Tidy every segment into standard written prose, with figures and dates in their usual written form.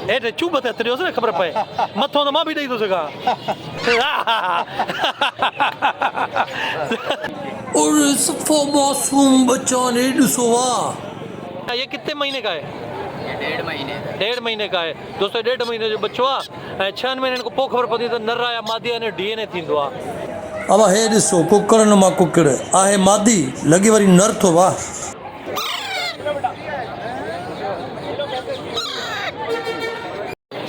हेठि चुभ ते तरियोसि न ख़बर पए मथों त मां बि ॾेई थो सघां और सफ़ो मासूम बच्चा ने ॾिसो वाह ये कितने महीने का है? ये 1.5 महीने का है दोस्तों 1.5 महीने जो बच्चो आहे ऐं 6 महीननि खां पोइ ख़बर पवंदी त नर या मादी आहे DNA थींदो आहे अब हे ॾिसो कुकड़नि मां कुकड़ आहे मादी लॻी वरी नर थो वाह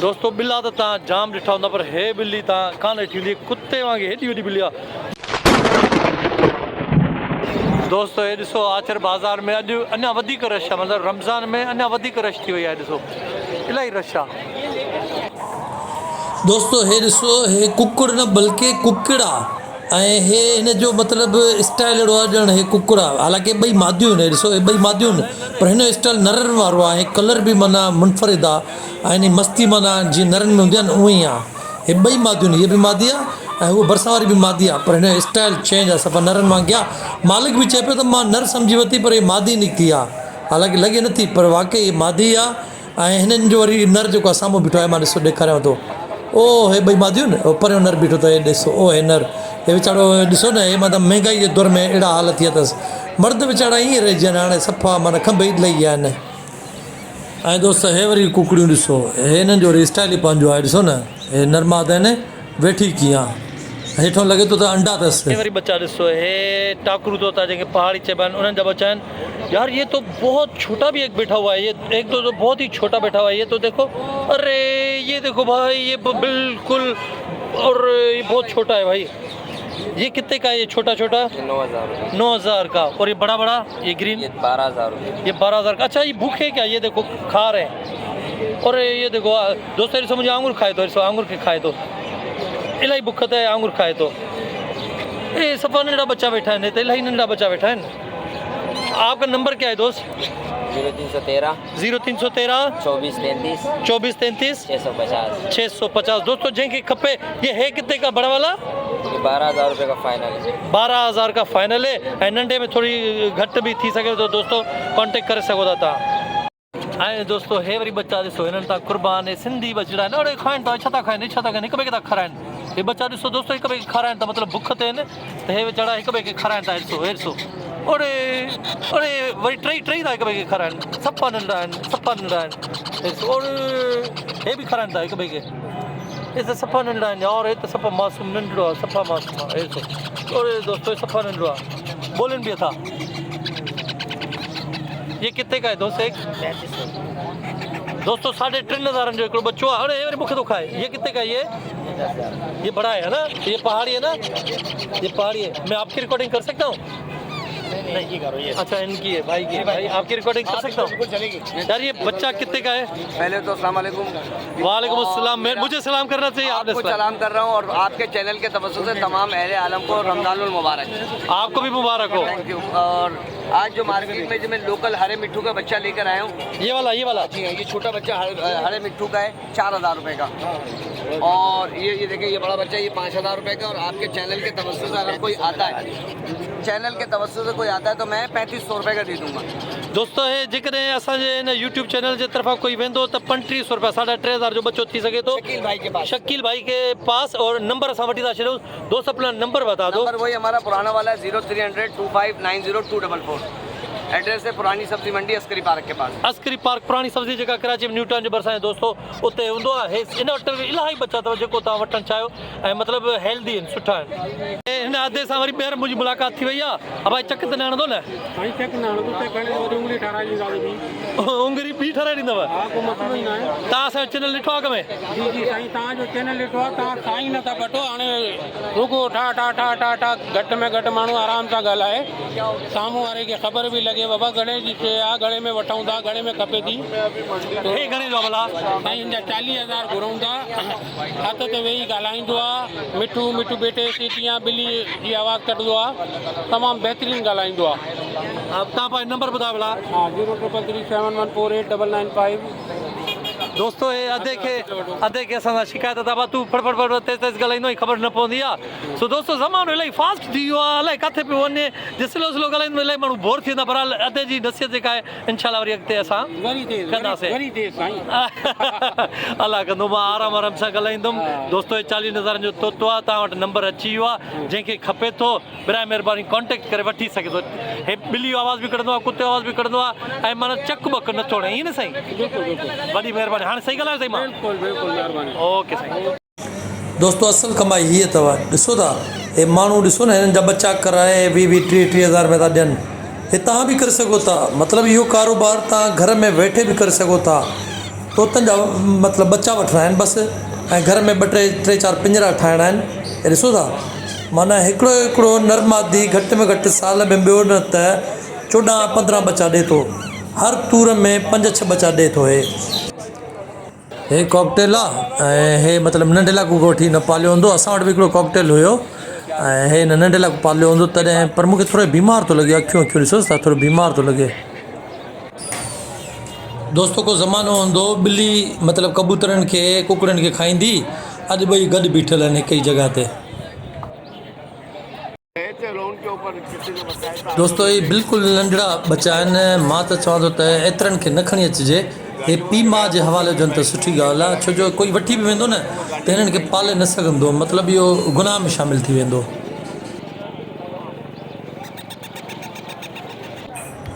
दोस्तों बिल्ला तो तव्हां जाम ॾिठा हूंदा पर हे बिल्ली तव्हां कान ॾिठी हूंदी कुते वांगुरु हेॾी वॾी बिल्ली आहे दोस्तों ये ॾिसो आचर बाज़ार में अॼु अञा वधीक रश आहे मतिलबु रमज़ान में अञा वधीक रश थी वई आहे ॾिसो इलाही रश आहे दोस्तों हे ॾिसो हे कुकुड़ न बल्कि कुकड़ आहे ऐं हे हिन जो मतिलबु स्टाइल अहिड़ो आहे ॼण हे कुकुड़ आहे हालांकि ॿई मादियूं आहिनि ॾिसो हे ॿई मादियूं आहिनि पर हिन जो स्टाइल नरनि वारो आहे कलर बि माना मुनफ़रिद आहे ऐं हिन मस्ती माना जीअं नरनि में हूंदी आहे न उअं ई आहे हे ॿई मादियूं आहिनि हीअ बि मादी आहे ऐं उहा भरिसां वारी बि मादी आहे पर हिन जो स्टाइल चेंज आहे सफ़ा नरनि वांगुरु आहे मालिक बि चए पियो त मां नर सम्झी वरिती पर हीअ मादी निकिती आहे हालांकि लॻे नथी पर वाक़ई हीअ मादी आहे ऐं हिननि जो वरी नर जेको आहे साम्हूं बीठो आहे मां ॾिसो ॾेखारियांव थो ओ हे ॿई मादियूं न परियों नर बीठो अथव हे ॾिसो ओ हे नर हे वीचारो ॾिसो न हे मतिलबु महांगाई जे दौर में अहिड़ा हाल थी विया अथसि मर्द वीचारा ईअं रहिजी आहिनि हाणे सफ़ा माना खंभ ई लही विया आहिनि ऐं दोस्त हे वरी कुकड़ियूं ॾिसो हे हिननि जो वरी स्टाइल ई पंहिंजो आहे ॾिसो न हे नरमाद आहिनि वेठी कीअं आहे हेठों लॻे थो त अंडा अथसि वरी बच्चा ॾिसो हे टाकरू तोता जेके पहाड़ी चइबा आहिनि उन्हनि जा बच्चा आहिनि यार ये तो बहुत छोटा भी एक बैठा हुआ है ये एक तो बहुत ही छोटा बैठा हुआ है ये तो देखो अरे ये देखो भाई ये बिल्कुल और ये बहुत छोटा है भाई ये कितने का है ये छोटा छोटा 9,000 का और ये बड़ा बड़ा ये ग्रीन ये 12,000 ये 12,000 का अच्छा ये भूखे क्या ये देखो खा रहे हैं और ये देखो दोस्तों ॾिसो मुंहिंजो आंगुर खाए थो ॾिसो आंगुर खे खाए थो इलाही बुख ते आंगुर खाए थो ए सफ़ा नंढा बच्चा बैठा आहिनि हिते इलाही नंढा बच्चा बैठा आहिनि आपका नंबर क्या है दोस्त 0313 2433 2433 650 दोस्तों जंहिंखे खपे ये है कितने का बड़ा वाला ये 12,000 रुपये का फाइनल है 12,000 का फाइनल है ऐं नंढे में थोड़ी घटि भी थी सके तो दोस्तों कॉन्टेक्ट करे सघो था तव्हां ऐं दोस्तों हे वरी बच्चा ॾिसो हिननि था कुर्बान सिंधी बचड़ा आहिनि अड़े खाइनि था छा था खाइनि छा था खाइनि हिक ॿिए खे था खाराइनि हे बच्चा ॾिसो दोस्तों हिक ॿिए खे खाराइनि था मतिलबु बुख ते आहिनि त हे वीचारा हिक ॿिए खे खाराइनि था ॾिसो हे ॾिसो अड़े अड़े वरी टई था हिक ॿिए खे खाराइनि सफ़ा नंढा आहिनि अड़े हे बि खाराइनि था हिक ॿिए खे हे त सफ़ा नंढा आहिनि और हे त सफ़ा मासूम नंढड़ो आहे सफ़ा मासूम आहे हे ॾिसो अड़े दोस्तों सफ़ा नंढड़ो आहे बोलनि बि था ये कितने का है दोस्त एक दोस्तों 3,500 जो एक बच्चों अरे अरे मुख्य तो खाए ये कितने का है ये बड़ा है ना ये पहाड़ी है ना ये पहाड़ी है मैं आपकी रिकॉर्डिंग कर सकता हूँ नहीं करो ये अच्छा इनकी है भाई की भाई आपकी रिकॉर्डिंग कर सकता हूँ यार ये बच्चा कितने का है पहले तो अस्सलाम वालेकुम वालेकुम अस्सलाम मुझे सलाम करना चाहिए आपको सलाम कर रहा हूँ और आपके चैनल के तवज्जुह से तमाम अहले आलम को रमज़ानुल मुबारक आपको भी मुबारक हो थैंक यू और आज जो मार्केट में जो मैं लोकल हरे मिट्ठू का बच्चा लेकर आया हूँ ये वाला जी ये छोटा बच्चा हरे मिट्ठू का है 4,000 रुपये का और ये देखिए ये बड़ा बच्चा ये 5,000 रुपये का और आपके चैनल के तवज्जुह से अगर कोई आता है चैनल के तवज्जुह से कोई आता है तो मैं 3,500 रुपये का दे दूँगा दोस्तों हे जेकॾहिं असांजे हिन यूट्यूब चैनल जे तरफ़ां कोई वेंदो त 3,500 रुपया 3,500 जो बच्चो थी सके तो शकील भाई के पास और नंबर असां वठी था छॾियूं दोस्त अपना नंबर बता दो नंबर वही हमारा पुराना वाला है 0300 2590 एड्रेस है पुरानी सब्जी मंडी अस्करी पार्क के पास अस्करी पार्क पुरानी सब्जी जेका कराची में न्यूटन जे भरिसां आहे दोस्तों उते हूंदो आहे इन वटि इलाही बच्चा अथव जेको तव्हां वठणु चाहियो ऐं मतिलबु हेल्दी आहिनि सुठा आहिनि हिन आदे सां वरी ॿीहर मुंहिंजी मुलाक़ात थी वई आहे अब भाई चक त न हणंदो न उंगरी ॿी ठाराए ॾींदव तव्हां असांजो चैनल ॾिठो आहे अॻ में जी जी साईं तव्हांजो चैनल ॾिठो आहे तव्हां साईं नथा वठो हाणे रुगो ठा ठा ठा ठा ठा घटि में घटि माण्हू आराम सां ॻाल्हाए साम्हूं वारे खे ख़बर बि लॻे बाबा घणे जी शइ आहे घणे में वठूं था घणे में खपे थी हे घणे जो भला साईं हिन जा 40,000 घुरूं था हथ ते वेही ॻाल्हाईंदो आहे मिठू मिठू बेटे सीटियां ॿिली जी आवाज़ कढंदो आहे तमामु बहितरीनु ॻाल्हाईंदो आहे तव्हां पंहिंजो नंबर ॿुधायो भला हा 033371148995 दोस्तों ये अधे के असां शिकायत था तू फड़ तेज तेज ॻाल्हाईंदो ख़बर न पवंदी आहे। सो दोस्तों ज़मानो इलाही फास्ट थी वियो आहे, अलाए किथे पियो वञे, जे स्लो स्लो ॻाल्हाईंदो इलाही माण्हू बोर थी वेंदा। बहरहाल अधे जी नसीहत जेका आहे इंशाल्लाह वरी अॻिते असां कंदासीं। अलाह कंदो, मां आराम आराम सां ॻाल्हाईंदुमि। दोस्तों 40,000 जो तोतो आहे, तव्हां वटि नंबर अची वियो आहे, जंहिंखे खपे थो बिराए महिरबानी कॉन्टेक्ट करे वठी सघे थो। हे ॿिली जो आवाज़ बि कढंदो आहे, कुते जो आवाज़ बि कढंदो आहे, ऐं माना चक बक नथो हणे, ईअं न साईं? वॾी महिरबानी। हाणे सही ॻाल्हायो साईं? मां ओके साईं। दोस्तों असल कमाई हीअ अथव, ॾिसो था हे माण्हू, ॾिसो न हिननि जा बच्चा कराए 20-30 में था ॾियनि। हे तव्हां बि करे सघो था, मतिलबु इहो कारोबार तव्हां घर में वेठे बि करे सघो था। तोतनि जा मतिलबु बच्चा वठिणा आहिनि बसि, ऐं घर में 2-3-4 पिंजरा ठाहिणा आहिनि। हे ॾिसो था माना हिकिड़ो नरमादी घटि में घटि साल में ॿियो न त 14-15 बच्चा ॾिए थो, हर तूर में 5-6 बच्चा ॾिए थो। हे कॉकटेल आहे, ऐं हे मतिलबु नंढे लाकू वठी न पालियो हूंदो। असां वटि बि हिकिड़ो कॉकटेल हुयो, ऐं हे नंढे लाकू पालियो हूंदो तॾहिं, पर मूंखे थोरो बीमार थो लॻे, अखियूं ॾिसोसि था, थोरो बीमार थो लॻे। दोस्तों को ज़मानो हूंदो ॿिली मतिलबु कबूतरनि खे कुकड़नि खे खाईंदी, अॼु ॿई गॾु बीठल आहिनि हिक ई जॻह ते। दोस्तों ये बिल्कुलु नंढड़ा बच्चा आहिनि। मां त चवां थो त एतिरनि खे न खणी अचिजे, हे पीउ माउ जे हवाले हुजनि त सुठी ॻाल्हि आहे, छो जो कोई वठी बि वेंदो न त हिननि खे पाले न सघंदो, मतिलबु इहो गुनाह में शामिलु थी वेंदो।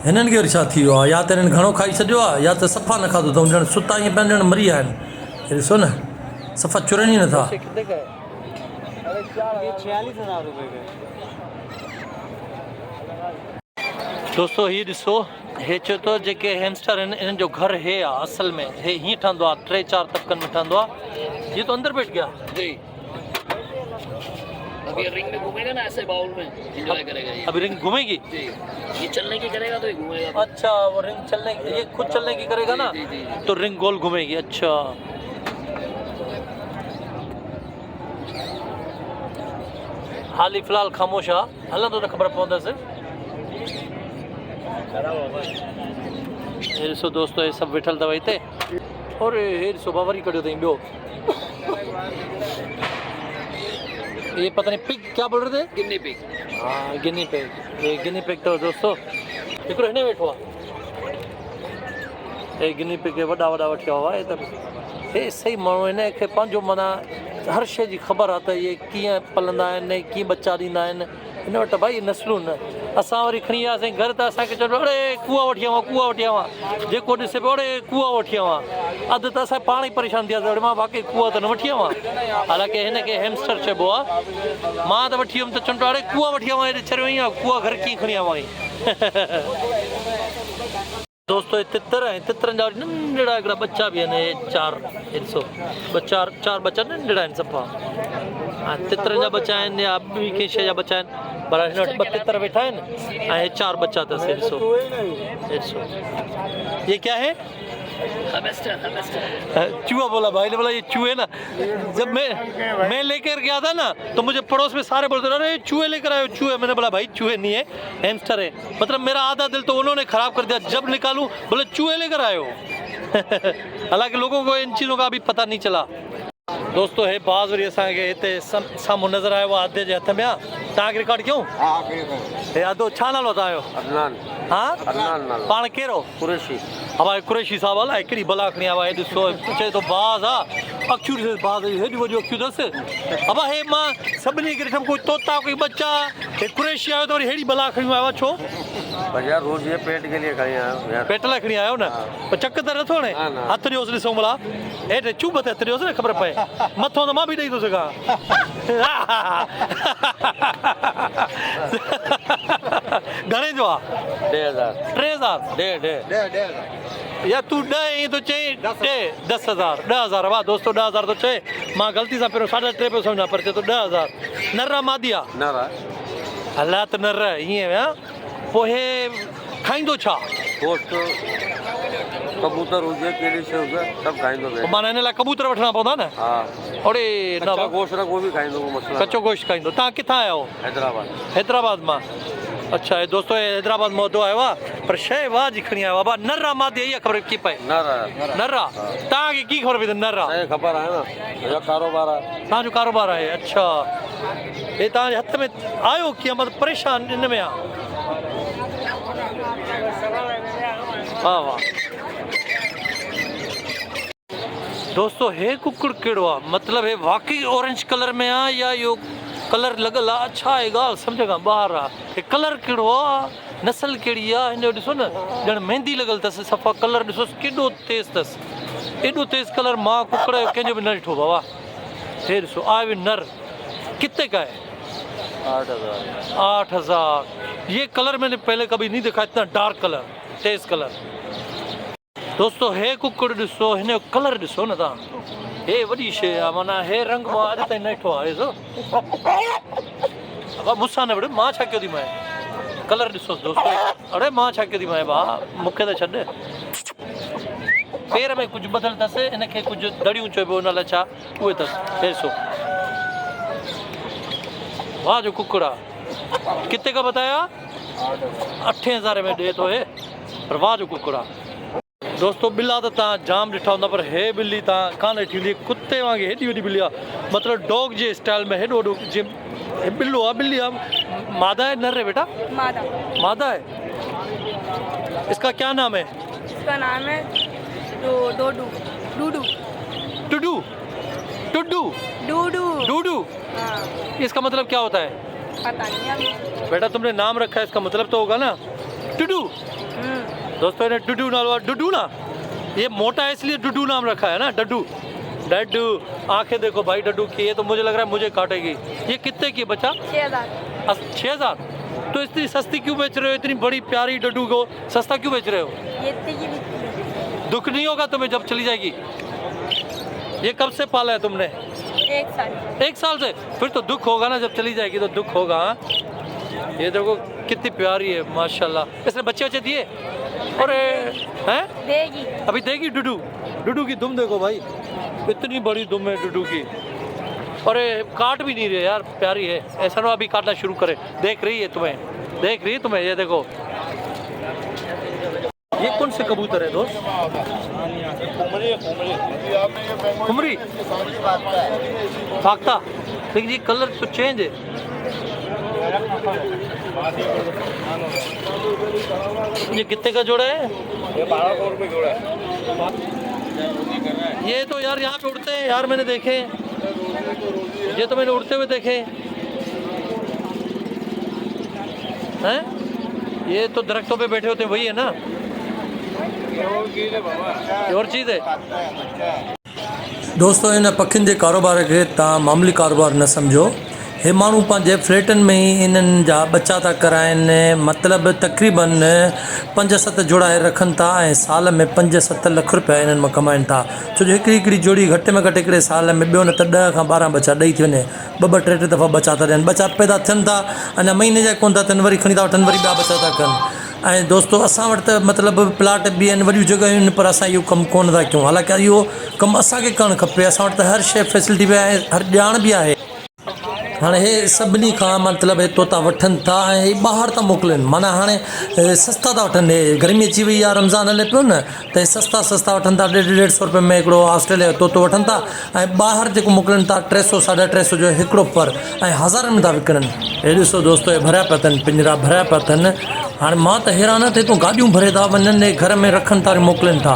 हिननि खे वरी छा थी वियो आहे, या त हिननि घणो खाई छॾियो आहे, या त सफ़ा न खाधो अथऊं, ॼण सुता ईअं पिया ॼण मरी विया आहिनि। हे ॾिसो न, सफ़ा चुरनि ई नथा। दोस्तों ही ॾिसो, हे चए थो जेके हैमस्टर आहिनि इन्हनि जो घर हे आहे, असल में हे हीअं ठहंदो आहे, 3-4 तबक़नि में ठहंदो आहे। ये तो अंदर बैठ गया जी। अभी रिंग में घूमेगा ना ऐसे बाउल में, एंजॉय करेगा ये। अभी रिंग घूमेगी जी, ये चलने की करेगा तो ये घूमेगा। अच्छा, वो रिंग चलने, ये खुद चलने की करेगा ना, तो रिंग गोल घूमेगी। अच्छा, हाल ही फिलहाल ख़ामोश आहे, हलंदो त ख़बर पवंदसि। हे ॾिसो दोस्तों, हे सभु वेठल अथव हिते, और हे ॾिसो बावरी कढियो अथई ॿियो। ये पता नहीं पिग क्या बोल रहे थे? Guinea pig. हाँ गिनी पिग, ये गिनी पिग अथव दोस्तों। हिकिड़ो हिन वेठो आहे, हे गिनी पिग खे वॾा वॾा वठी आयो आहे। हे सही माण्हू, हिनखे पंहिंजो माना हर शइ जी ख़बर आहे त इहे कीअं पलंदा आहिनि, कीअं बच्चा ॾींदा आहिनि। हिन वटि भाई नस्लूं न। असां वरी खणी वियासीं घर त असांखे चयो अड़े कुआ वठी आवां, जेको ॾिसे पियो अड़े कुआ वठी आवां। अधु त असां पाण ई परेशान थी वियासीं, मां बाक़ी कुआ त न वठी आवां। हालांकि हिनखे हैमस्टर चइबो आहे। मां त वठी वियुमि त चवनि अड़े कुआ वठी आवां, हेॾे छॾियो ई आहे, कुआ घर कीअं खणी आवां। दोस्तों ये तितर हैं, तितरनि जा नंढड़ा हिकिड़ा बच्चा भी आहिनि। 4 ॾिसो, 4 बच्चा नंढड़ा आहिनि सफ़ा। हाँ, तितरनि जा बच्चा आहिनि या ॿी कंहिं शइ जा बच्चा आहिनि, पर हिन वटि 2 तितर वेठा आहिनि ऐं 4 बच्चा अथसि। ॾिसो ये क्या है? चूहा बोला भाई ने, बोला ये चूहे ना। जब मैं लेकर गया था ना तो मुझे पड़ोस में सारे बोलते अरे चूहे लेकर आए हो, चूहे। मैंने बोला भाई चूहे नहीं है, हैमस्टर है। मतलब मेरा आधा दिल तो उन्होंने ख़राब कर दिया, जब निकालूं बोले चूहे लेकर आए हो। हालांकि लोगों को इन चीज़ों का अभी पता नहीं चला। दोस्तों हे बाज़ वरी असांखे हिते साम्हूं नज़र आयो आहे, अधे जे हथ में आहे। तव्हांखे रिकॉर्ड कयूं? हे अधो छा नालो तव्हांजो? अदनान। हाँ, पाण कहिड़ो? कुरैशी। हवा कुरैशी साहब अलाए हिकिड़ी भला खणी आवा। हे ॾिसो, चए थो बाज़ आहे, अखियूं ॾिस, बाज़ हेॾियूं वॾियूं अखियूं अथसि। हवा हे मां सभिनी खे ॾिठमि, कोई तोता कोई बच्चा। हे कुरैशी आयो त वरी हेॾी भला खणी आयो आहे, छो? भैया रोज ये पेट के लिए खड़ी आयो, पेट लाइ खणी आयो न। पर चक त नथो हणे, हथ ॾियोसि ॾिसूं भला, हेठि चुभ ते हथ ॾियोसि न ख़बर पए। मथो त मां बि ॾेई थो सघां। घणे जो आहे? 3000 या तू 10 तो चई 10,000 10,000। वाह दोस्तों, 10,000 तो चए, मां ग़लती सां पहिरियों 3.5 पियो सम्झां, पर चए तो 10,000। नर मादी आहे? नर। हला त नर ईअं। पोइ हे खाईंदो छा? गोश्त, कबूतर हुजे, कहिड़ी शइ हुजे सभु खाईंदो। माना हिन लाइ कबूतर वठणा पवंदा न? हा। अड़े कच्चा गोश्त न, कोई बि खाईंदो। कचो गोश्त खाईंदो। तव्हां किथां आया हो? हैदराबाद। हैदराबाद मां। अच्छा ये दोस्तों ये हैदराबाद मोदो आयो आहे पर शइ वाह जी खणी आयो आहे बाबा नर्रा मादे इहा ख़बर की पए नर्रा तव्हांखे की ख़बर पई त नर्रा खबर आहे न मुंहिंजो कारोबार आहे तव्हांजो कारोबार आहे अच्छा हे तव्हांजे हथ में आयो कीअं मतिलबु परेशान इन में आहे वाह वाह दोस्तों हे कुकुड़ कहिड़ो आहे मतिलबु हे वाकई ऑरेंज कलर में आहे या इहो कलर लॻल आहे अच्छा आहे ॻाल्हि सम्झ खां ॿाहिरि आहे हे कलर कहिड़ो आहे नसल कहिड़ी आहे हिन जो ॾिसो न ॼण मेहंदी लॻल अथसि सफ़ा कलर ॾिसोसि केॾो तेज़ अथसि एॾो तेज़ कलर मां कुकड़ जो कंहिंजो बि न ॾिठो बाबा हे ॾिसो आहे बि नर कितने का है 8,000 ये कलर मैंने पहले कभी नहीं देखा इतना डार्क कलर तेज कलर दोस्तों हे कुकड़ ॾिसो हिन जो कलर ॾिसो न तव्हां हे वॾी शइ आहे माना हे रंग मां अॼु ताईं न ॾिठो आहे ॾिसो बाबा मूंसां न विड़ मां छा कयो थी मां कलर ॾिसोसि दोस्तों अड़े मां छा कयो थी मां भाउ मूंखे त छॾ पेर में कुझु ॿधल अथसि हिनखे कुझु दड़ियूं चइबो हुन लाइ छा उहे अथसि हे ॾिसो वाह जो कुकड़ा कितने का बताया 8,000 में दे तो है पर वाह जो कुकड़ा दोस्तों बिल्ला तो तव्हां जाम ॾिठा हूंदा पर हे बिल्ली तव्हां कान ॾिठी हूंदी कुते वांगुरु हेॾी वॾी बिल्ली आहे मतिलबु डॉग जे स्टाइल में हेॾो वॾो जीअं हे बिल्लो आहे बिल्ली आहे मादा है नर है बेटा मादा मादा है इसका क्या नाम है इसका नाम है डोडू डूडू टुडू टुडू डूडू डूडू हाँ इसका मतलब क्या होता है पता नहीं अभी बेटा तुमने नाम रखा है इसका मतलब तो होगा ना टुडू दोस्तों इन्हें डुडू नाम डुडू ना ये मोटा है इसलिए डुडू नाम रखा है ना डड्डू डड्डू आंखें देखो भाई डड्डू की ये तो मुझे लग रहा है मुझे काटेगी ये कितने की बच्चा 6,000 6,000 तो इतनी सस्ती क्यों बेच रहे हो इतनी बड़ी प्यारी डड्डू को सस्ता क्यों बेच रहे हो ये इतनी की बिकती है दुख नहीं होगा तुम्हें जब चली जाएगी ये कब से पाला है तुमने 1 साल 1 साल से फिर तो दुख होगा ना जब चली जाएगी तो दुख होगा हाँ? ये देखो कितनी प्यारी है माशाल्लाह इसने बच्चे बच्चे दिए और हैं देगी अभी देगी डुडू डुडू की दुम देखो भाई इतनी बड़ी दुम है डुडू की और ये काट भी नहीं रहे यार प्यारी है ऐसा ना अभी काटना शुरू करे देख रही है तुम्हें ये देखो ये कौन से कबूतर है दोस्त कुमरी फाख्ता लेकिन ये कलर तो चेंज है ये कितने का जोड़ा है ये 1200 रुपये जोड़ा है ये तो यार यहाँ पे उड़ते हैं यार मैंने देखे ये तो मैंने उड़ते हुए देखे हैं ये तो दरख्तों पे बैठे होते हैं वही है ना और चीज़ है दोस्तों इन पखियुनि जे कारोबार खे तव्हां मामूली कारोबार न सम्झो हे माण्हू पंहिंजे फ्लैटनि में ई इन्हनि जा बच्चा था कराइनि मतिलबु तक़रीबन 5-7 जोड़ाए रखनि था ऐं साल में 5-7 लख रुपया इन्हनि मां कमाइनि था छो जो हिकिड़ी जोड़ी घटि में घटि हिकिड़े साल में ॿियो न त 10 खां 12 बच्चा ॾेई थी वञे 2-3 दफ़ा बच्चा था ॾियनि बच्चा पैदा थियनि था अञा महीने जा कोन था थियनि वरी खणी था वठनि वरी ॿिया बच्चा था कनि ऐं दोस्तों असां वटि त मतिलबु प्लाट बि आहिनि वॾियूं जॻहियूं आहिनि पर असां इहो कमु कोन था कयूं हालांकि इहो कमु असांखे करणु खपे असां वटि त हर शइ फैसिलिटी बि आहे हर ॼाण बि आहे हाणे हे सभिनी खां मतिलबु हितो था वठनि था ऐं हे ॿाहिरि था मोकिलनि माना हाणे सस्ता था वठनि हे गर्मी अची वई आहे रमज़ान हले पियो न त हे सस्ता वठनि था 150-150 रुपए में हिकिड़ो ऑस्ट्रेलिया जो तोतो वठनि था ऐं ॿाहिरि जेको मोकिलनि था 300-350 जो हिकिड़ो पर ऐं हज़ारनि में था विकिणनि हे ॾिसो दोस्तो हे भरिया पिया अथनि पिंजरा भरिया पिया अथनि हाणे मां त हैरान थिए थो गाॾियूं भरे था वञनि घर में रखनि था मोकिलनि था